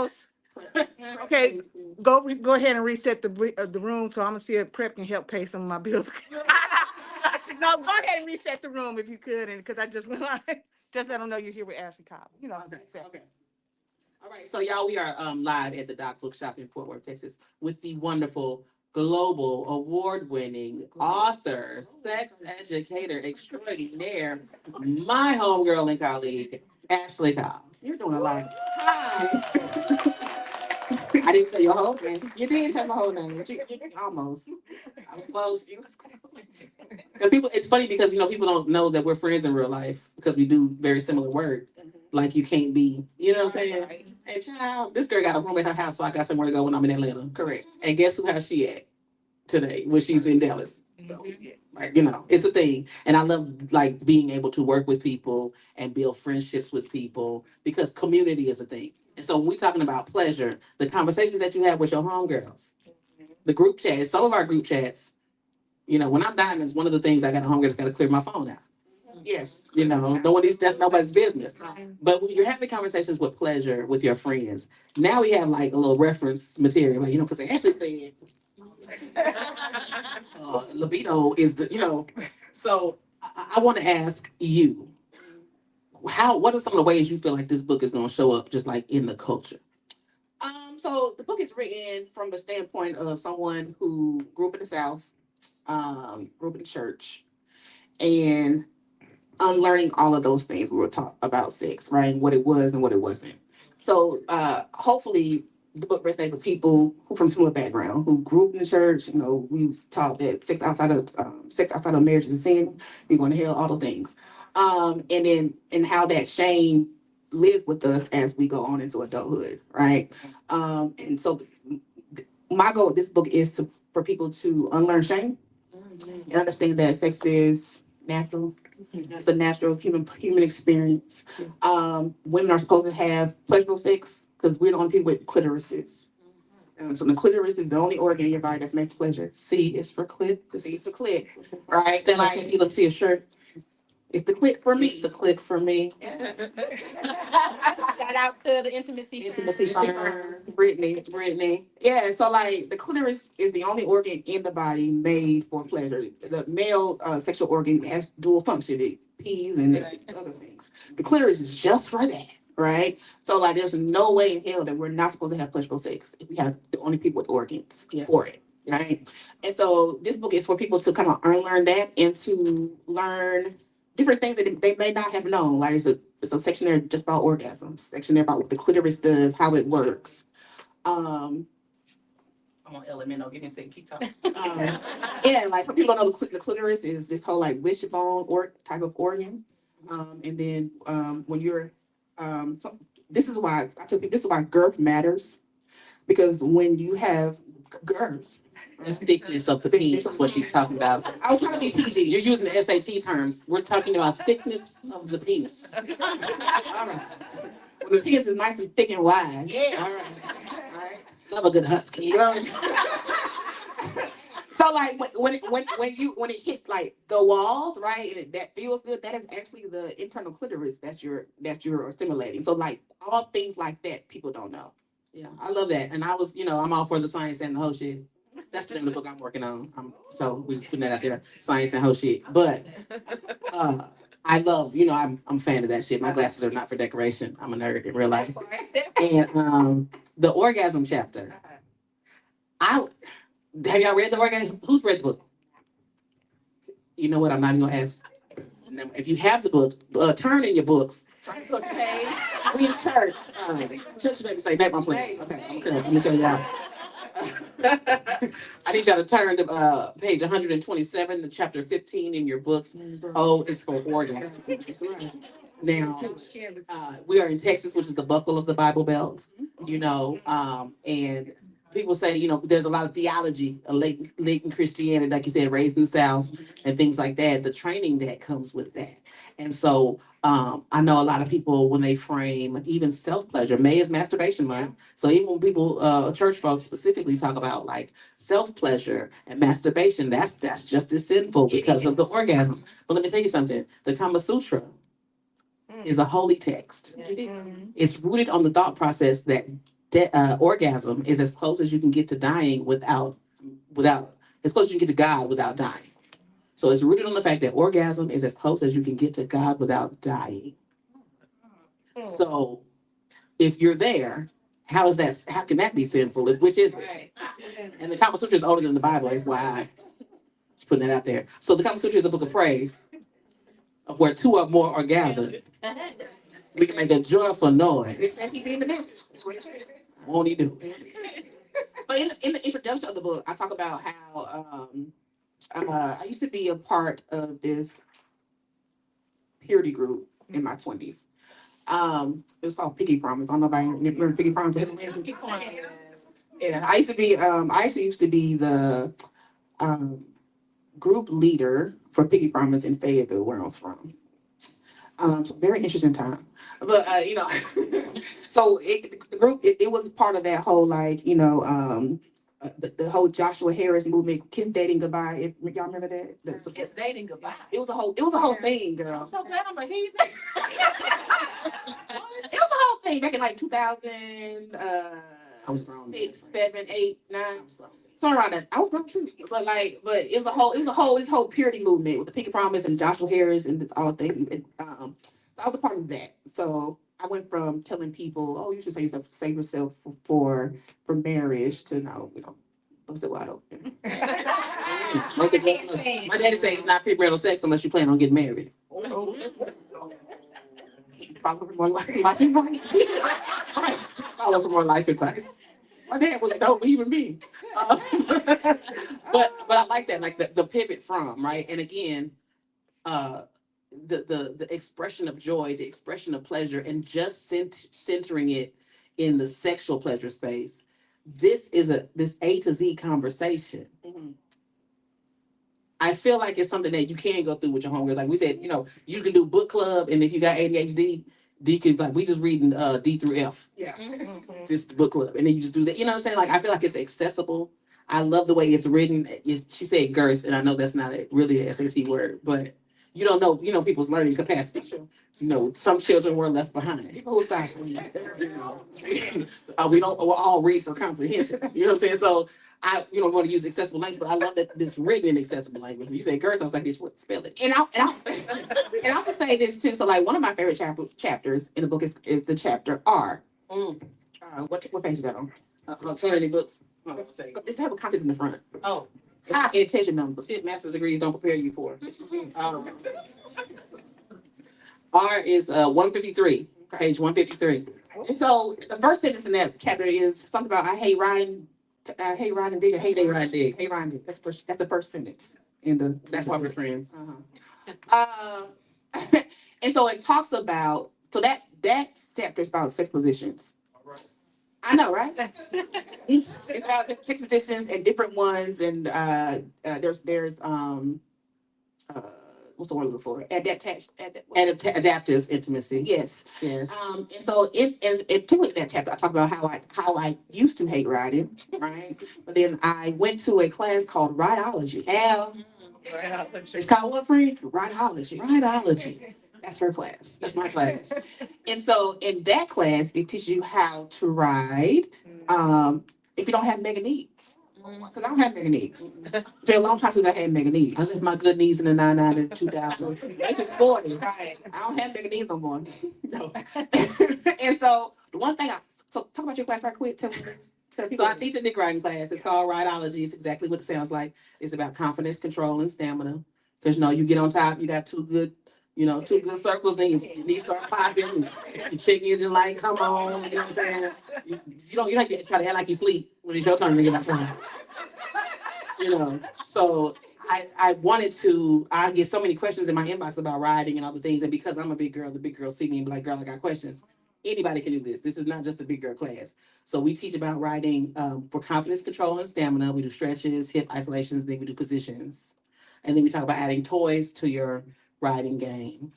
bills. Okay, go ahead and reset the room, so I'm gonna see if Prep can help pay some of my bills. No, go ahead and reset the room if you could, and because I just went on, just let them know you're here with Ashley Cobb. Okay. Okay. All right, so y'all, we are live at the Doc Bookshop in Fort Worth, Texas, with the wonderful, global, award-winning author, sex educator extraordinaire, my homegirl and colleague, Ashley Cobb. You're doing a lot. Hi. I didn't tell your whole name. You did tell my whole name. Almost. I was close. You was close. Because people, it's funny because people don't know that we're friends in real life because we do very similar work. Like you can't be, you know what I'm saying? Right. And child, this girl got a room at her house, so I got somewhere to go when I'm in Atlanta. Correct. And guess who how she at today when she's in Dallas? So yeah, like it's a thing. And I love like being able to work with people and build friendships with people because community is a thing. And so when we're talking about pleasure, the conversations that you have with your homegirls, the group chats, some of our group chats, when I'm diamonds, one of the things I got a homegirl that's got to clear my phone out. Yes, that's nobody's business. But when you're having conversations with pleasure with your friends, now we have like a little reference material, like because they actually said libido is So I want to ask you, what are some of the ways you feel like this book is going to show up, just like in the culture? So the book is written from the standpoint of someone who grew up in the South, grew up in church, and unlearning all of those things we were taught about sex, right? What it was and what it wasn't. So hopefully the book resonates with people who from similar background, who grew up in the church. We was taught that sex outside of marriage is a sin. You're going to hell, all the things. And how that shame lives with us as we go on into adulthood, right? And so my goal with this book is for people to unlearn shame and understand that sex is natural. It's a natural human experience. Women are supposed to have pleasurable sex because we're the only people with clitorises. So the clitoris is the only organ in your body that's made for pleasure. C is for clit. The C is for clit, right? Sound like you look to your shirt. It's the clit for me. It's the clit for me. Shout out to the intimacy firm. Brittany. Yeah, so like the clitoris is the only organ in the body made for pleasure. The male sexual organ has dual function. It pees and other things. The clitoris is just for that, right? So like there's no way in hell that we're not supposed to have pleasurable sex if we have the only people with organs for it. Right. And so this book is for people to kind of unlearn that and to learn different things that they may not have known. Like it's a section there just about orgasms, section there about what the clitoris does, how it works. I'm on Elemento, give me a second, keep talking. Yeah, like for people don't know, the clitoris is this whole like wishbone or type of organ. And then when you're this is why I tell people this is why girth matters. Because when you have girth, the thickness of the penis is what she's talking about. I was trying to be PG. You're using the SAT terms. We're talking about thickness of the penis. All right. When the penis is nice and thick and wide. Yeah. All right. Love a good husky. So like when it hits like the walls, right, and that feels good, that is actually the internal clitoris that you're stimulating. So like all things like that, people don't know. Yeah, I love that. And I was, I'm all for the science and the whole shit. That's the name of the book I'm working on. So we're just putting that out there, science and whole shit. But I love, I'm a fan of that shit. My glasses are not for decoration. I'm a nerd in real life. And the orgasm chapter. Have y'all read the orgasm? Who's read the book? You know what? I'm not even gonna ask. If you have the book, turn in your books. Turn to a page. We in church. Church baby say, babe, I'm playing. Okay, I'm gonna tell you out. I need y'all to turn to page 127, the chapter 15 in your books. O is for orgasm. Now, we are in Texas, which is the buckle of the Bible Belt, and people say, there's a lot of theology, latent Christianity, like you said, raised in the South and things like that, the training that comes with that. And so I know a lot of people, when they frame even self-pleasure, May is masturbation month. So even when people, church folks specifically talk about like self-pleasure and masturbation, that's just as sinful because of the orgasm. But let me tell you something, the Kama Sutra is a holy text. It's rooted on the thought process that orgasm is as close as you can get to dying without as close as you can get to God without dying. So it's rooted on the fact that orgasm is as close as you can get to God without dying. So if you're there, how is that? How can that be sinful? Which is it? Right. And the Kama Sutra is older than the Bible. FYI, just putting that out there. So the Kama Sutra is a book of praise, of where two or more are gathered. We can make a joyful noise. It said he did the next. That's what it said. Won't he do? But in the introduction of the book, I talk about how I used to be a part of this purity group in my 20s. It was called Piggy Promise. I don't know if I remember Piggy Promise. Yeah, I used to be. I actually used to be the group leader for Piggy Promise in Fayetteville, where I was from. So very interesting time. But so the group it was part of that whole like the whole Joshua Harris movement, Kiss Dating Goodbye. Y'all remember that? It's dating goodbye. It was a whole thing, girl. I'm so glad I'm a heathen. It was a whole thing back in like 2000. I was grown. 6, 7, 8, 9. Somewhere around that. I was grown too. But it was this whole purity movement with the Pinky Promise and Joshua Harris and all the things. So I was a part of that. So I went from telling people, oh, you should save yourself for marriage to now, bust it wide open. My daddy says it's not premarital sex unless you plan on getting married. Follow for more life advice. Right. Follow for more life advice. My dad was a dope human being. But I like that, like the pivot from, right? And again, the expression of joy, the expression of pleasure, and just centering it in the sexual pleasure space. This is this A to Z conversation. Mhm. I feel like it's something that you can go through with your homegirls. Like we said, you can do book club, and if you got ADHD, you can we just reading D through F. Yeah. Just the book club, and then you just do that. You know what I'm saying? Like I feel like it's accessible. I love the way it's written. She said girth, and I know that's not really a SAT word, but you don't know, people's learning capacity. Sure. Some children were left behind. People who size We'll all read for comprehension. You know what I'm saying? So I, want to use accessible language, but I love that this written in accessible language. When you say girth, I was like, bitch, what? Spell it. And I would say this too. So like one of my favorite chapters in the book is the chapter R. What page you got on? Turn any books. Just have a contents in the front. Oh. Intention number. Shit, master's degrees don't prepare you for. R is 153, page 153. And so the first sentence in that chapter is something about I hate riding dig, I hate Ride dig. hate riding dig. That's the first sentence in the. That's why we're friends. And so it talks about that chapter is about sex positions. I know, right? It's about sex positions and different ones, and there's what's the word I'm looking for? Adaptive intimacy. Yes. Yes. And so in particularly that chapter, I talk about how I used to hate riding, right? But then I went to a class called Rideology. It's called what, friend? Rideology. Rideology. That's her class. That's my class. And so in that class, it teaches you how to ride if you don't have mega needs. Because I don't have mega needs. It's been a long time since I had mega needs. I left my good knees in the 99 and 2000. I just 40. Right. I don't have mega needs no more. No. And so the one thing so talk about your class right quick. Tell me this. So I teach a dick riding class. It's called Rideology. It's exactly what it sounds like. It's about confidence, control, and stamina. Because you get on top, you got two good circles, then your knees start popping. Your chick engine light come on. You know what I'm saying? You don't try to act like you sleep when it's your turn to get out time. So I get so many questions in my inbox about riding and other things, and because I'm a big girl, the big girls see me and be like, girl, I got questions. Anybody can do this. This is not just a big girl class. So we teach about riding for confidence, control, and stamina. We do stretches, hip isolations, then we do positions. And then we talk about adding toys to your riding game.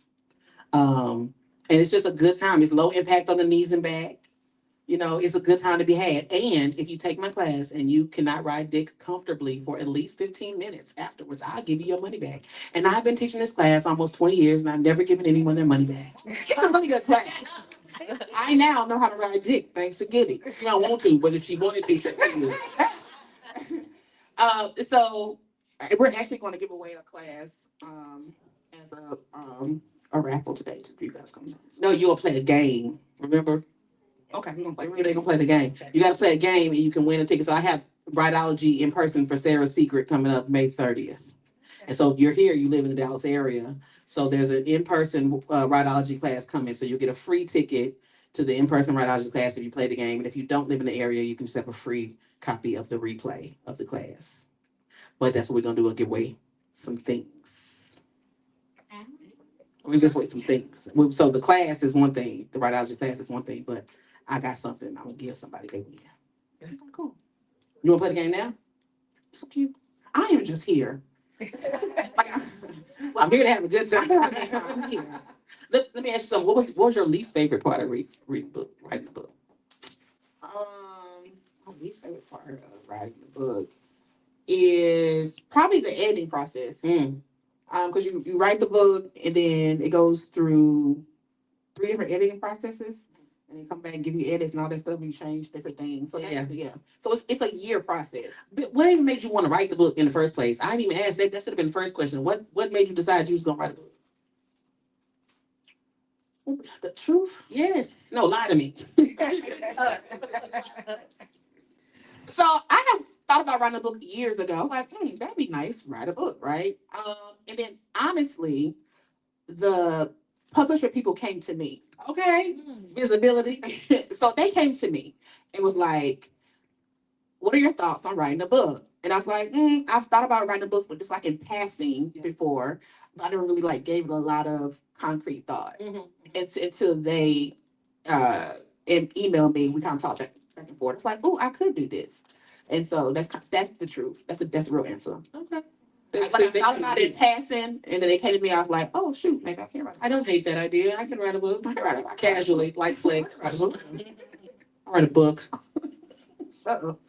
And it's just a good time. It's low impact on the knees and back. It's a good time to be had. And if you take my class and you cannot ride dick comfortably for at least 15 minutes afterwards, I'll give you your money back. And I've been teaching this class almost 20 years, and I've never given anyone their money back. It's a really good class. I now know how to ride dick thanks to Giddy. She don't want to, but if she wanted to, she could. So we're actually going to give away a class as a raffle today to you guys come. No, you'll play a game. Remember? Okay, we're gonna play. They're gonna play the game. You gotta play a game and you can win a ticket. So I have Brightology in person for Sarah's Secret coming up May 30th. And so if you're here, you live in the Dallas area. So there's an in-person Brightology class coming. So you'll get a free ticket to the in-person Brightology class if you play the game. And if you don't live in the area, you can just have a free copy of the replay of the class. But that's what we're gonna do. We'll give away some things. We just wait some things. So the class is one thing. The Brightology class is one thing, but I got something I'm gonna give somebody they win. Okay, cool. You wanna play the game now? It's up to you. I am just here. Like, I'm here to have a good time. I'm here. Let me ask you something. What was your least favorite part of reading the book, writing the book? My least favorite part of writing the book is probably the editing process. Because you write the book and then it goes through 3 different editing processes, and they come back and give you edits and all that stuff. And you change different things. So yeah. So it's a year process. But what even made you want to write the book in the first place? I didn't even ask that. That should have been the first question. What made you decide you was gonna write a book? The truth. Yes. No, lie to me. So I have thought about writing a book years ago. I was like, that'd be nice, write a book, right? And then honestly, the publisher people came to me. Okay. Visibility. So they came to me and was like, what are your thoughts on writing a book? And I was like, I've thought about writing a book, but just like in passing before. But I never really like gave it a lot of concrete thought. Until they emailed me. We kind of talked back and forth. It's like, oh, I could do this. And so that's the truth. That's the real answer. Okay. But I thought about it in passing, and then they came to me. I was like, oh shoot, maybe I can write. I don't hate that idea. I can write a book. I can write it Casually, like flex. Write a book. I write a book. Shut up.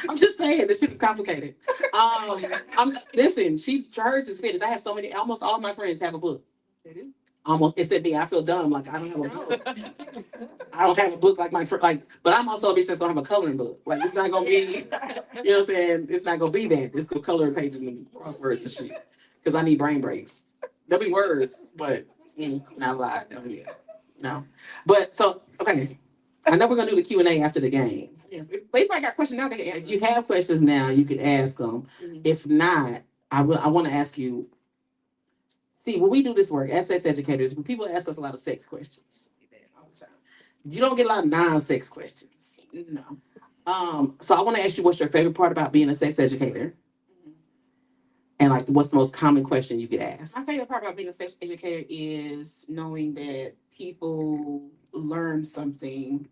I'm just saying this shit is complicated. Listen, hers is finished. I have so many. Almost all of my friends have a book. Almost except me. I feel dumb. Like I don't have a book. I don't have a book like my friend. Like, but I'm also a bitch that's gonna have a coloring book. Like it's not gonna be. You know what I'm saying? It's not gonna be that. It's gonna color pages and crosswords and shit. Because I need brain breaks. There'll be words, but not a lot. No. But so okay. I know we're gonna do the Q&A after the game. Yes. But if I got questions now, they can If answer. you have questions now, you can ask them. If not, I want to ask you. See, when we do this work as sex educators, when people ask us a lot of sex questions, you don't get a lot of non-sex questions. No. So I want to ask you, what's your favorite part about being a sex educator? And like, what's the most common question you get asked? My favorite part about being a sex educator is knowing that people learn something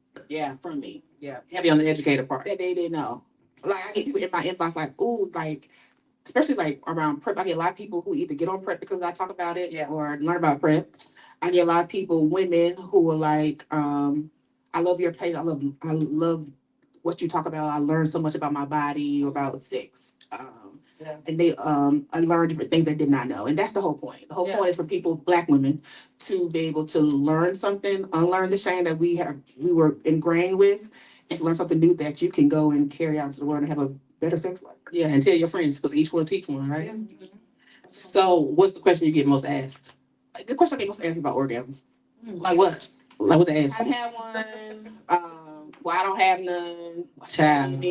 from me. Yeah, heavy on the educator part. That they didn't know. Like I get people in my inbox like, ooh, like especially like around prep. I get a lot of people who either get on prep because I talk about it or learn about prep. I get a lot of people, women who are like, I love your page. I love what you talk about. I learned so much about my body, about sex. And they I learned different things they did not know. And that's the whole point. The whole point is for people, Black women, to be able to learn something, unlearn the shame that we were ingrained with, and to learn something new that you can go and carry out to the world and have a better sex life. Yeah, and tell your friends because each one teach one, right? Yeah. So what's the question you get most asked? The question I get most asked about orgasms. Like what? Like what they ask? I don't have one. Well, I don't have none. Child.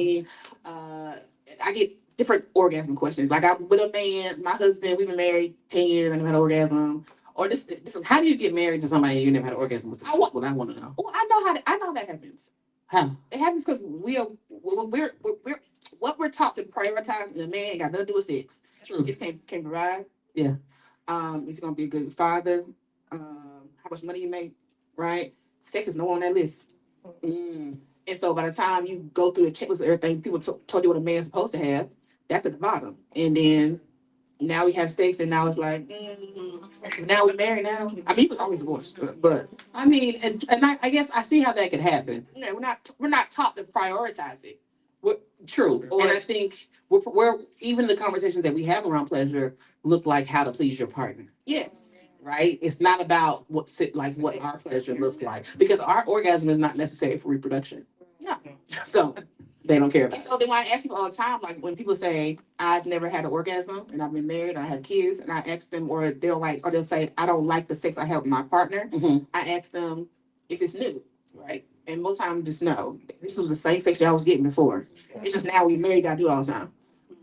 I get different orgasm questions. Like I'm with a man, my husband, we've been married 10 years, I never had an orgasm. Or just different. How do you get married to somebody you never had an orgasm with? That's what I want to know. Oh, I know how that happens. How? It happens because we're what we're taught to prioritize in a man ain't got nothing to do with sex. True. Just can't provide. Yeah. Is he gonna be a good father? How much money you make? Right? Sex is no on that list. And so by the time you go through the checklist of everything people told you what a man's supposed to have, that's at the bottom. And then now we have sex, and now it's like, now we're married now. I mean, he was always divorced, but I mean, and I guess I see how that could happen. yeah, we're not taught to prioritize it. True. And I think we're even the conversations that we have around pleasure look like how to please your partner. Yes. right? It's not about what our pleasure looks like because our orgasm is not necessary for reproduction. No. So they don't care about And it. so then when I ask people all the time, like when people say I've never had an orgasm and I've been married, I have kids, and I ask them, or they'll say I don't like the sex I have with my partner. Mhm. I ask them, is this new? Right? And most times just no. This was the same sex y'all was getting before. It's just now we married, gotta do it all the time.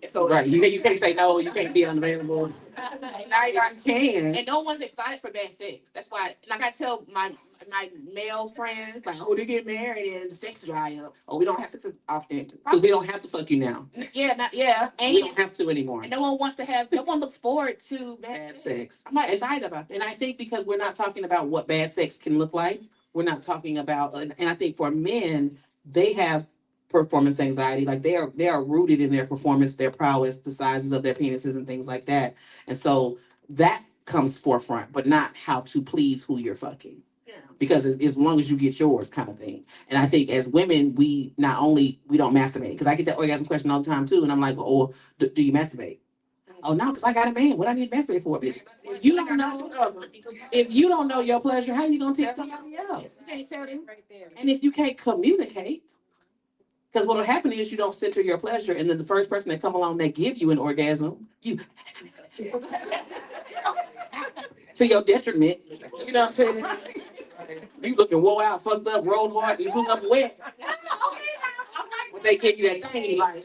And so Right, you can't say no, you can't be unavailable. now you got Can. and no one's excited for bad sex. That's why, like I tell my male friends, like, oh, they get married and the sex dry up. Oh, we don't have sex as often. Because we don't have to fuck you now. Yeah, and We don't have to anymore. and no one wants to have. No one looks forward to Bad sex. I'm not excited about that. And I think because we're not talking about what bad sex can look like, we're not talking about, and I think for men, they have performance anxiety. Like they are rooted in their performance, their prowess, the sizes of their penises and things like that. And so that comes forefront, but not how to please who you're fucking. Yeah. Because as long as you get yours kind of thing. And I think as women, we not only, we don't masturbate, because I get that orgasm question all the time too. And I'm like, oh, do you masturbate? Oh no, because I got a man. What I need to masturbate for, bitch? If you don't know, if you don't know your pleasure, how you gonna teach somebody else? You can't tell them. Right there. And if you can't communicate, because what'll happen is you don't center your pleasure, and then the first person that come along that give you an orgasm, you to your detriment. You know what I'm saying? You looking wore out, fucked up, rolled hard, you hook up wet. But they give you that thing, like,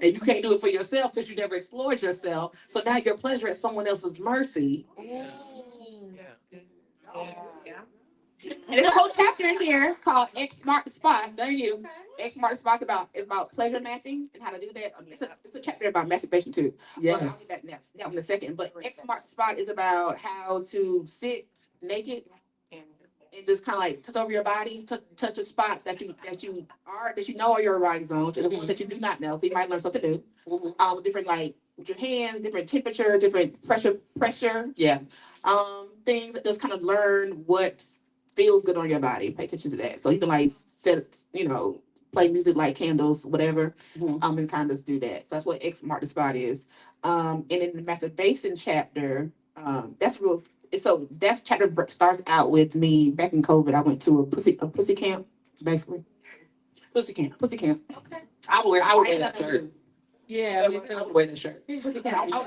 and you can't do it for yourself because you never explored yourself. So now your pleasure at someone else's mercy. And there's a whole chapter in here called X Mark the Spot. Thank you. X Mark the Spot is about pleasure mapping and how to do that. It's a chapter about masturbation too. But I'll Yes. get back that in a second. But X Mark the Spot is about how to sit naked and just kind of like touch over your body, touch the spots that you know are your erotic zones, and the ones that you do not know. So you might learn something new. Different like with your hands, different temperature, different pressure. Yeah. Things that just kind of learn what feels good on your body. Pay attention to that. So you can like play music like candles, whatever. Mhm. And kind of do that. So that's what X Mark the Spot is. And in the masturbation chapter, that's real. So that chapter starts out with me back in COVID. I went to a pussy camp, basically. Pussy camp. Pussy camp. Okay. I would wear that shirt. Yeah, I me would wear that shirt. Pussy camp. I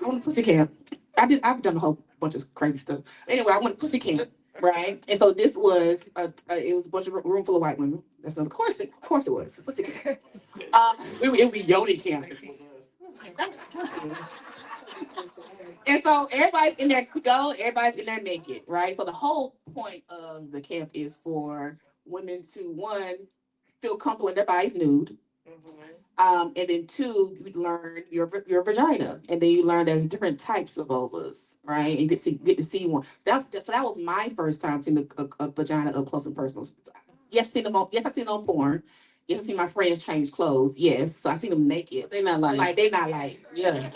went to pussy camp. I've done a whole bunch of crazy stuff. Anyway, I went to pussy camp, right? And so this was it was a bunch of room full of white women. That's not, of course it was pussy camp. It would be Yoni camp. If it was us. And so everybody's in there everybody's in there naked, right? So the whole point of the camp is for women to one, feel comfortable in their bodies nude. And then two, you learn your vagina, and then you learn there's different types of vulvas, right? And you get to see one. So that was my first time seeing a vagina up close and personal. Yes, I've seen them on porn. Yes, I see my friends change clothes. Yes, so I see them naked. They not like, They not like, yeah.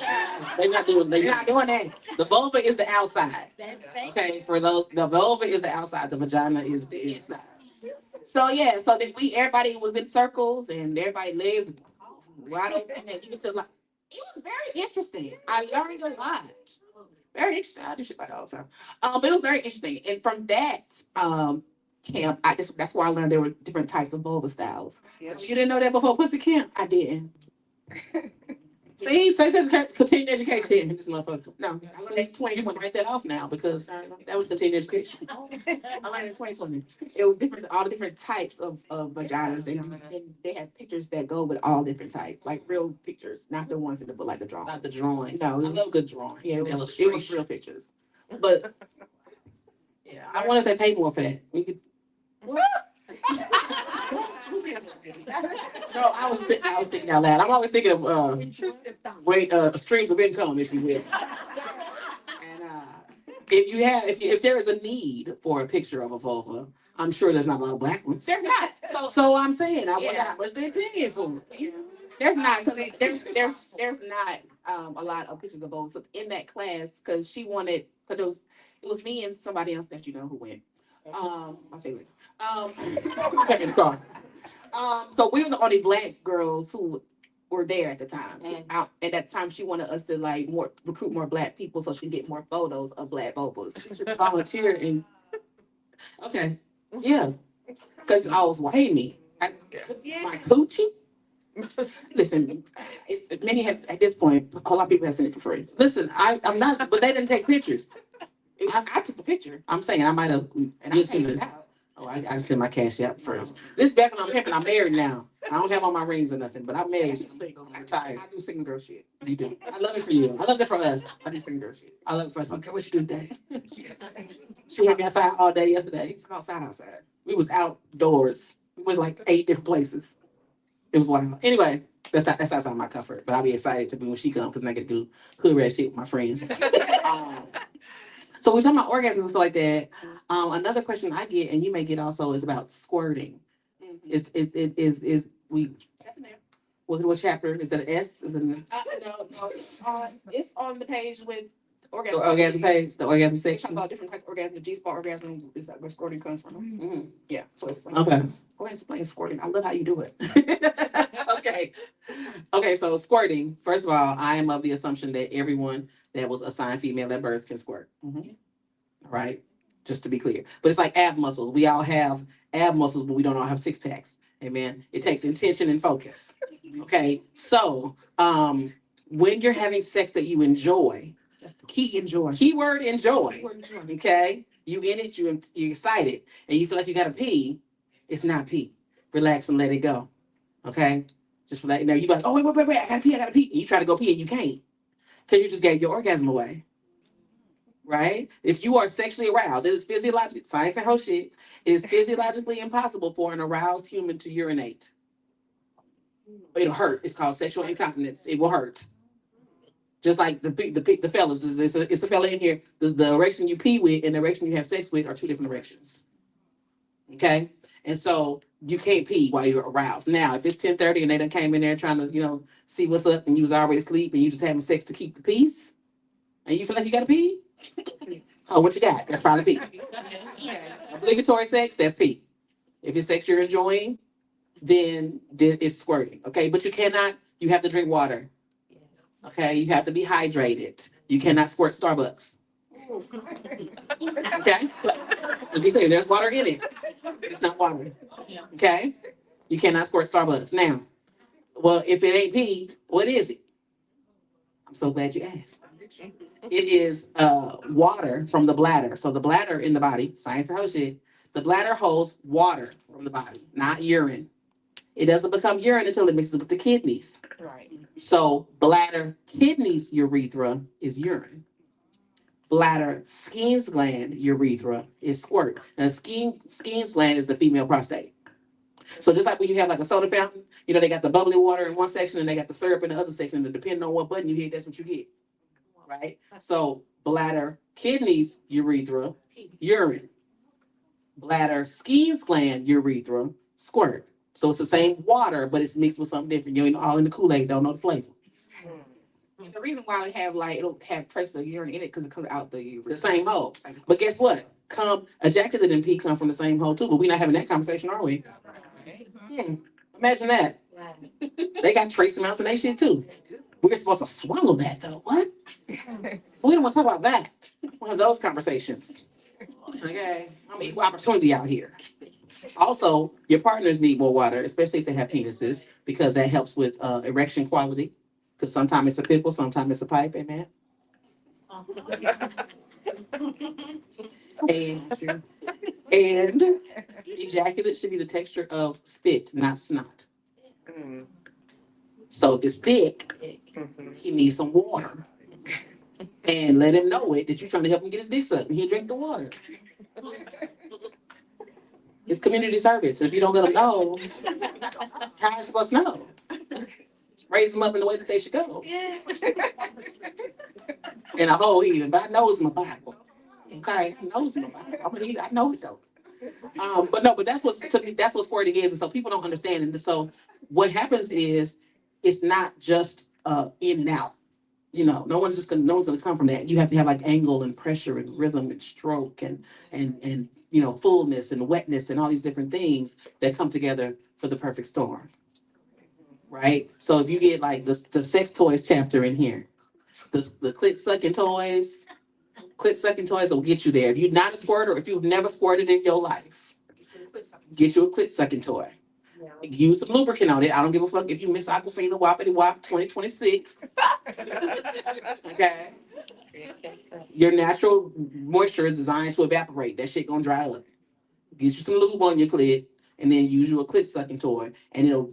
They're not doing. they're not doing that. The vulva is the outside. Okay, for those, the vulva is the outside. The vagina is the inside. So yeah, so then everybody was in circles and everybody legs wide open, and you get to like. It was very interesting. I learned a lot. Very interesting. I do shit like that all the time. But it was very interesting, and from that camp, that's where I learned there were different types of vulva styles. You didn't know that before pussy camp? I didn't. See, sex education, continuing education. This motherfucker. No, I learned in You can 2020. write that off now because that was continuing education. I learned in 2020. It was different, all the different types of vaginas, and they had pictures that go with all different types, like real pictures, not the ones in the book, like the drawings. Not the drawings. No, I love good drawings. Yeah, it was Illustration. real pictures. But Yeah, I wonder if they paid more for that. We could. No, I was thinking out loud. I'm always thinking of Intrusive thoughts. streams of income, if you will. And if there is a need for a picture of a vulva, I'm sure there's not a lot of black ones. there's not. So I'm saying, I wonder Yeah. how much they're paying for it. There's not, because there's not a lot of pictures of both. So in that class, because she wanted, because it was me and somebody else that you know who went. I'll say later. Second car. So we were the only black girls who were there at the time. At that time, she wanted us to like recruit more Black people so she could get more photos of Black vulvas. She should volunteer and okay, yeah, because I was pay me. My coochie. Listen, many have at this point. A lot of people have seen it for free. Listen, I'm not, but they didn't take pictures. I took the picture I'm saying I might have. and I Just passed send it it. out. Oh, I gotta send my cash out first. This back when I'm pimping, I'm married now. I don't have all my rings or nothing, but I'm married. I'm single. I'm tired. I do single girl shit. You do. I love it for you. I love it for us. I do single girl shit. I love it for us. Okay, what you do today? She had me outside all day yesterday. I'm outside. We was outdoors. We was like 8 different places. It was wild. Anyway, that's outside my comfort. But I'll be excited to be when she comes because I get to do hood rat shit with my friends. Um, so we're talking about orgasms and stuff like that. Another question I get, and you may get also, is about squirting. Is we That's in there. what chapter? Is that an S? Is it an No. It's on the page with the orgasm. orgasm page? The orgasm They talk section? about different types of orgasm. The G-spot orgasm is where squirting comes from. Mhm. Yeah. So explain. Okay. Go ahead and explain squirting. I love how you do it. Okay. Okay, so squirting. First of all, I am of the assumption that everyone that was assigned female at birth can squirt. Mhm. All right. Just to be clear. But it's like ab muscles. We all have ab muscles, but we don't all have six packs. Amen. It takes intention and focus. Okay. So when you're having sex that you enjoy, That's the key. Enjoy. keyword enjoy. Keyword enjoy. Okay. You in it, you excited, and you feel like you gotta pee. It's not pee. Relax and let it go. Okay. Just relax. Now you like, oh wait, I gotta pee. And you try to go pee and you can't. Because you just gave your orgasm away. Right? If you are sexually aroused, it is physiologically, science and whole shit, it is physiologically impossible for an aroused human to urinate. It'll hurt. It's called sexual incontinence. It will hurt. Just like the fellas, it's a fella in here. The erection you pee with and the erection you have sex with are two different erections. Okay? And so you can't pee while you're aroused. Now, if it's 10:30 and they done came in there trying to, see what's up and you was already asleep and you just having sex to keep the peace, and you feel like you gotta pee, oh, what you got? That's probably pee. Obligatory sex, that's pee. If it's sex you're enjoying, then it's squirting. Okay, but you have to drink water. Okay, you have to be hydrated. You cannot squirt Starbucks. Okay, let's be clear, there's water in it. It's not water. Okay, you cannot squirt Starbucks. Now, well, if it ain't pee, what is it? I'm so glad you asked. It is water from the bladder. So the bladder in the body, science and whole shit, the bladder holds water from the body, not urine. It doesn't become urine until it mixes with the kidneys. Right. So bladder, kidneys, urethra is urine. Bladder, Skene's gland, urethra is squirt. And Skene's gland is the female prostate. So just like when you have like a soda fountain, they got the bubbly water in one section and they got the syrup in the other section. And depending on what button you hit, that's what you get. Right? So bladder, kidneys, urethra, urine. Bladder, Skene's gland, urethra, squirt. So it's the same water, but it's mixed with something different. You ain't all in the Kool-Aid, don't know the flavor. And the reason why it'll have traces of urine in it because it comes out the same hole. But guess what? Ejaculate and pee come from the same hole too. But we're not having that conversation, are we? Imagine that. They got trace amounts in their shit too. We're supposed to swallow that though. What? We don't want to talk about that. One of those conversations. Okay, I'm equal opportunity out here. Also, your partners need more water, especially if they have penises, because that helps with erection quality. Because sometimes it's a pickle, sometimes it's a pipe, amen. And ejaculate should be the texture of spit, not snot. So if it's thick, he needs some water. And let him know it that you're trying to help him get his dick sucked and he'll drink the water. It's community service. And if you don't let them know, how is it supposed to know? Raise them up in the way that they should go. In a whole heathen, but I know it's my Bible. Okay, I know it's my Bible. I know it though. But that's what squirting is, and so people don't understand. And so what happens is it's not just in and out. No one's gonna come from that. You have to have like angle and pressure and rhythm and stroke and fullness and wetness and all these different things that come together for the perfect storm. right? So if you get like the sex toys chapter in here, the clit sucking toys will get you there. If you're not a squirter, if you've never squirted in your life, get you a clit sucking toy. Use some lubricant on it. I don't give a fuck if you miss Aquafina Whoppity Wop 2026. Okay. Your natural moisture is designed to evaporate. That shit gonna dry up. Get you some lube on your clit, and then use you a clit sucking toy, and a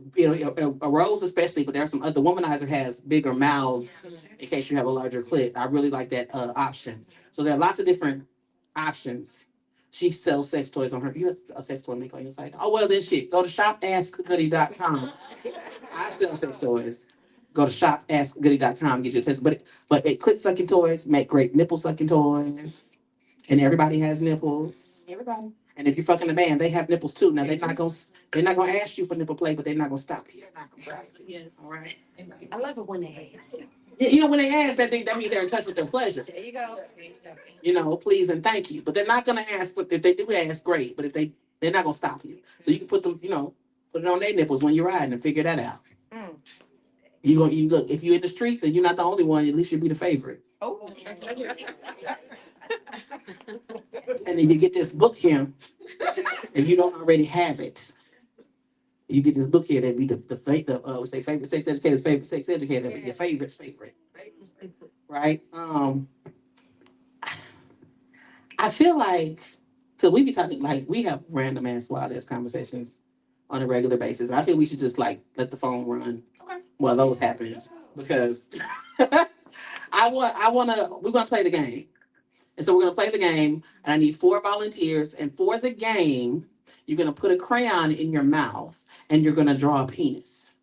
rose especially. But there's some other womanizer has bigger mouths in case you have a larger clit. I really like that option. So there are lots of different options. She sells sex toys on her. You have a sex toy link on your site. Oh well, then shit. Go to shopaskgoody.com. I sell sex toys. Go to shopaskgoody.com. Get your test. But clit sucking toys make great nipple sucking toys, and everybody has nipples. Everybody. And if you're fucking a man, they have nipples too. Now they're not gonna ask you for nipple play, but they're not gonna stop you. Yes. All right. I love it when they ask. Yeah, when they ask that, that means they're in touch with their pleasure. There you go. Please and thank you. But they're not gonna ask. But if they do ask, great. But if they're not gonna stop you. So you can put them, put it on their nipples when you're riding and figure that out. You look, if you're in the streets and you're not the only one, at least you'll be the favorite. Oh. And then you get this book here, if you don't already have it. You get this book here that'd be the favorite sex educator's favorite sex educator, your favorite's favorite. Right? I feel like, so we be talking, like, we have random ass wild ass conversations on a regular basis. And I feel we should just like let the phone run while those happen. Because we're gonna play the game. And so we're gonna play the game, and I need 4 volunteers. And for the game, you're gonna put a crayon in your mouth and you're gonna draw a penis.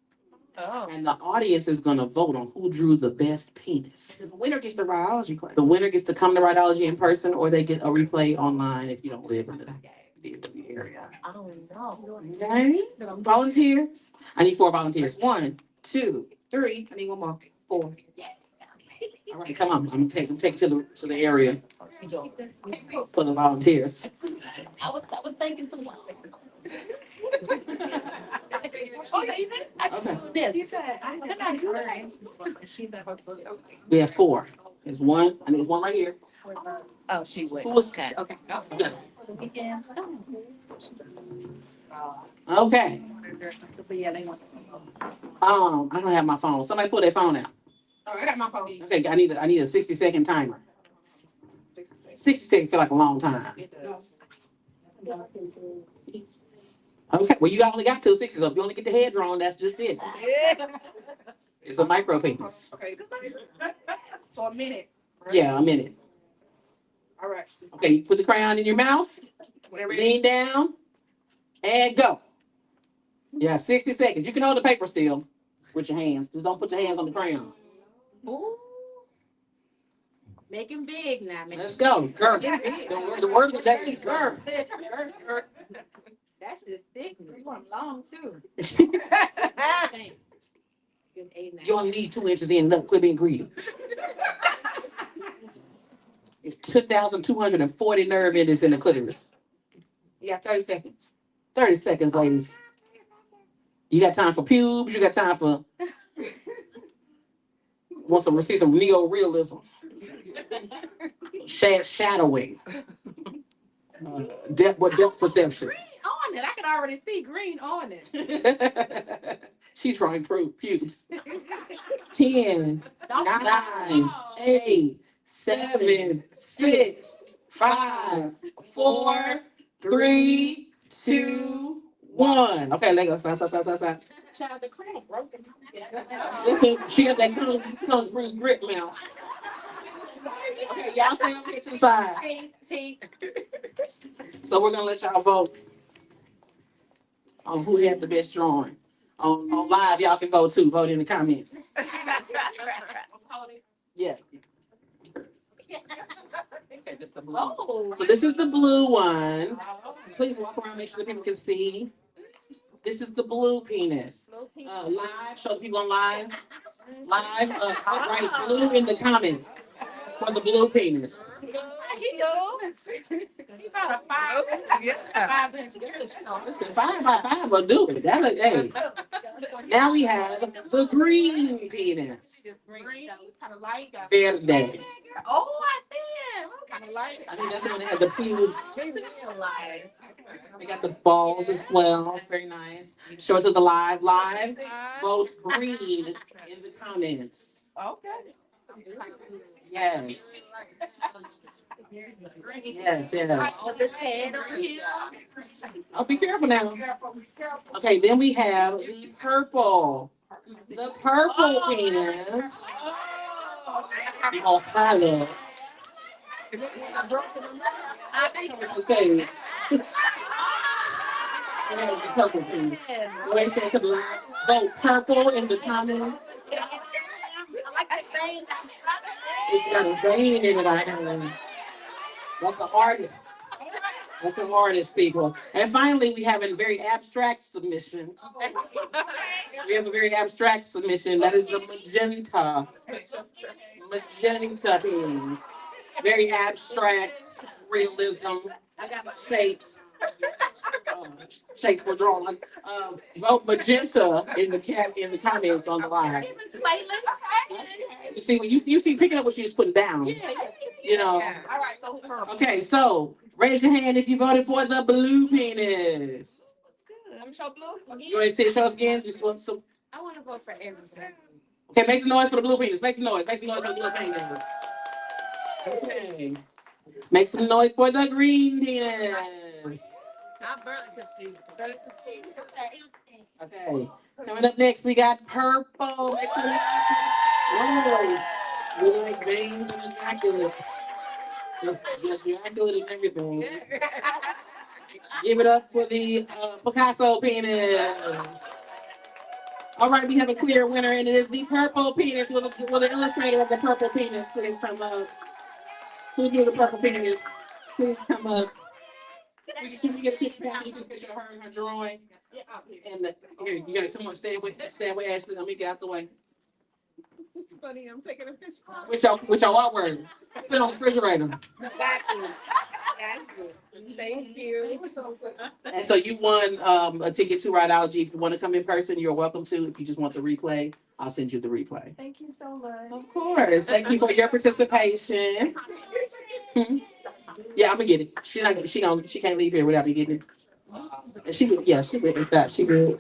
Oh. And the audience is gonna vote on who drew the best penis. And the winner gets the biology class. The winner gets to come to Rhydology in person, or they get a replay online if you don't live in the DFW area. I don't know. Okay. Volunteers. I need 4 volunteers. 1, 2, 3. I need one more. 4. All right, come on. I'm taking to the area for the volunteers. I was thinking too long. We have 4. There's one. I need one right here. Oh, she went. Who was? Okay. Okay. Okay. I don't have my phone. Somebody pull their phone out. Oh, I got my phone. Okay, I need a 60-second timer. 60 seconds feel like a long time. Okay, well, you only got 2 60s, so if you only get the head drawn, that's just it. It's a micro penis. Okay. So a minute. Right? Yeah, a minute. All right. Okay, put the crayon in your mouth, lean down, and go. Yeah, 60 seconds. You can hold the paper still with your hands. Just don't put your hands on the crayon. Ooh. Make him big now. Let's go. Girth. The word of the day is girth. That's just thick. You want them long too. You only need 2 inches in. Look, quit being greedy. It's 2,240 nerve endings in the clitoris. Yeah, 30 seconds. 30 seconds, ladies. You got time for pubes. You got time for... see some neo-realism. Shadowing. Depth perception. Green on it. I can already see green on it. She's drawing pubes. 10, Don't 9, 8, 7, 6, 5, 4, 3, 2, 1. Okay, let go. Stop. Child, the cream broken. Listen, she got that tongue free grip mouth. Okay, y'all stay over here to the side. So we're gonna let y'all vote on who had the best drawing. On live, y'all can vote too. Vote in the comments. Yeah. Okay, this is the blue. Oh. So this is the blue one. Please walk around, make sure the people can see. This is the blue penis. Live, show the people on live. Live, write blue in the comments for the blue penis. He about a 5 inch girl. Listen, 5 by 5 will do it. Hey, Now we have the green penis. Green, kind of light. Got Verde. oh, I see it. What kind of light? I think that's the one that had the pubes. They got the balls as well. Very nice. Show it to the live. Live. Vote green in the comments. Okay. Yes. Yes, yes. On this head over here. Oh, be careful now. Okay, then we have the purple. The purple penis. Oh, hello. I think it was baby. We have the purple penis. Wait a second. Vote purple in the comments. I like that thing. It's got a vein in it. I know. That's the hardest. That's the hardest, people. And finally, we have a very abstract submission. We have a very abstract submission. That is the magenta. Magenta penis. Very abstract realism shapes. Shapes were drawn. Vote magenta in the comments on the live. You see when you see picking up what you're just putting down. You know. All right, so purple. Okay, so raise your hand if you voted for the blue penis. Let me show blue. You want to see it? Show us again. Just want some. I want to vote for everything. Okay, make some noise for the blue penis. Make some noise. Make some noise for the blue penis. Okay. Make some noise for the green penis. I barely could see. Okay. Coming up next, we got purple. Make some noise. Whoa. We like veins and ejaculate. Just ejaculate and everything. Give it up for the Picasso penis. All right, we have a clear winner, and it is the purple penis. Will the illustrator of the purple penis please come up? Who drew the purple penis? Please come up. Can we get a picture? Can you get a picture of her and her drawing? And here, you gotta come on, stand with Ashley. Let me get out the way. It's funny. I'm taking a picture. What's your artwork? Put it on the refrigerator. That's good. Thank you. And so you won a ticket to Rideology. If you want to come in person, you're welcome to. If you just want the replay, I'll send you the replay. Thank you so much. Of course. Thank you for your participation. Hmm? Yeah, I'm gonna get it. She can't leave here without me getting it. And she would, it's that. She would.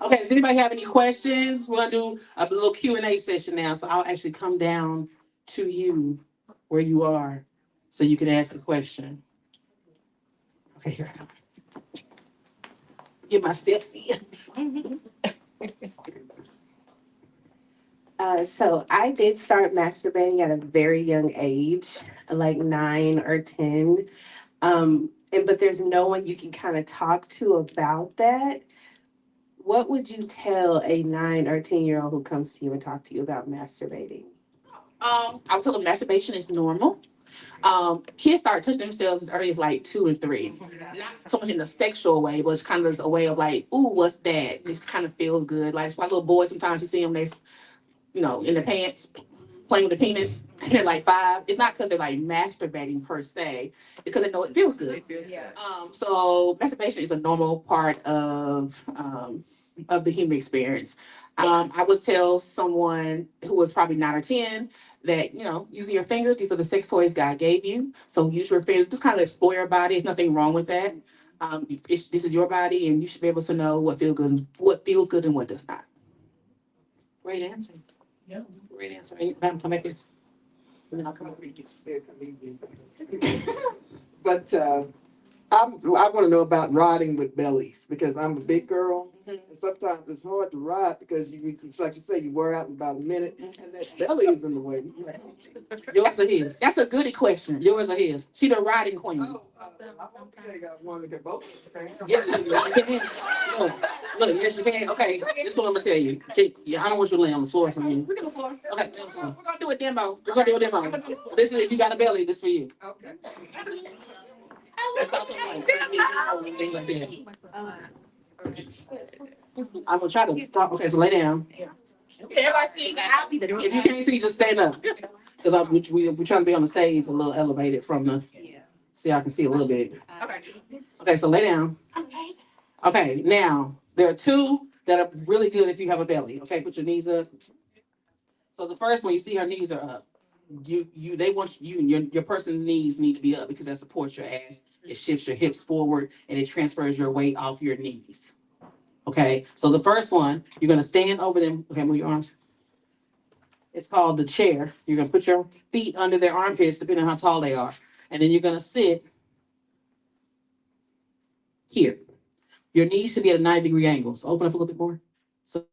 Okay, does anybody have any questions? We're gonna do a little Q&A session now. So I'll actually come down to you where you are so you can ask a question. Okay, here I go. Get my steps in. So I did start masturbating at a very young age, like 9 or 10. But there's no one you can kind of talk to about that. What would you tell a 9 or 10-year-old who comes to you and talk to you about masturbating? I would tell them masturbation is normal. Kids start touching themselves as early as like 2 and 3. Not so much in a sexual way, but it's kind of as a way of like, ooh, what's that? This kind of feels good. Like, it's why little boys sometimes you see them, they, in their pants, playing with the penis, and they're like 5. It's not because they're like masturbating per se, it's because they know it feels good. Yeah. So masturbation is a normal part of the human experience. I would tell someone who was probably 9 or 10 that, using your fingers, these are the sex toys God gave you. So use your fingers, just kind of explore your body. There's nothing wrong with that. This is your body, and you should be able to know what feels good, and what does not. Great answer. Yeah. Great answer. Come back here. And then I'll come over to you. But I want to know about riding with bellies because I'm a big girl, and sometimes it's hard to ride because it's like you say, you wear out in about a minute, and that belly is in the way. Yours or his? That's a goody question. Yours or his? She the riding queen. I think I want to get both. Yeah, look, yes, you can. Okay, this is what I'm gonna tell you. I don't want you to lay on the floor or something. We're gonna Okay, do a demo. we're gonna do a demo. So this is if you got a belly, this is for you. Okay. That's also like things like that. I'm gonna try to talk. Okay, so lay down. Everybody see that? If you can't see, just stand up. Because we're trying to be on the stage a little elevated from the. See, I can see a little bit. Okay. Okay, so lay down. Okay, now There are two that are really good if you have a belly. Okay, put your knees up. So the first one, you see her knees are up. They want your person's knees need to be up because that supports your ass. It shifts your hips forward and it transfers your weight off your knees. Okay, so the first one, you're gonna stand over them. Okay, move your arms. It's called the chair. You're gonna put your feet under their armpits, depending on how tall they are, and then you're gonna sit here. Your knees should be at a 90-degree angle. So open up a little bit more. So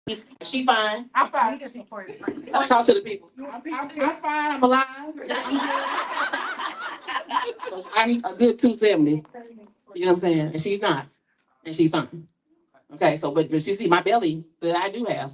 is she fine? I'm fine. Talk to the people. I'm fine. I'm alive. I'm good. So I'm a good 270. You know what I'm saying? And she's not. And she's fine. Okay, so but you see my belly that I do have.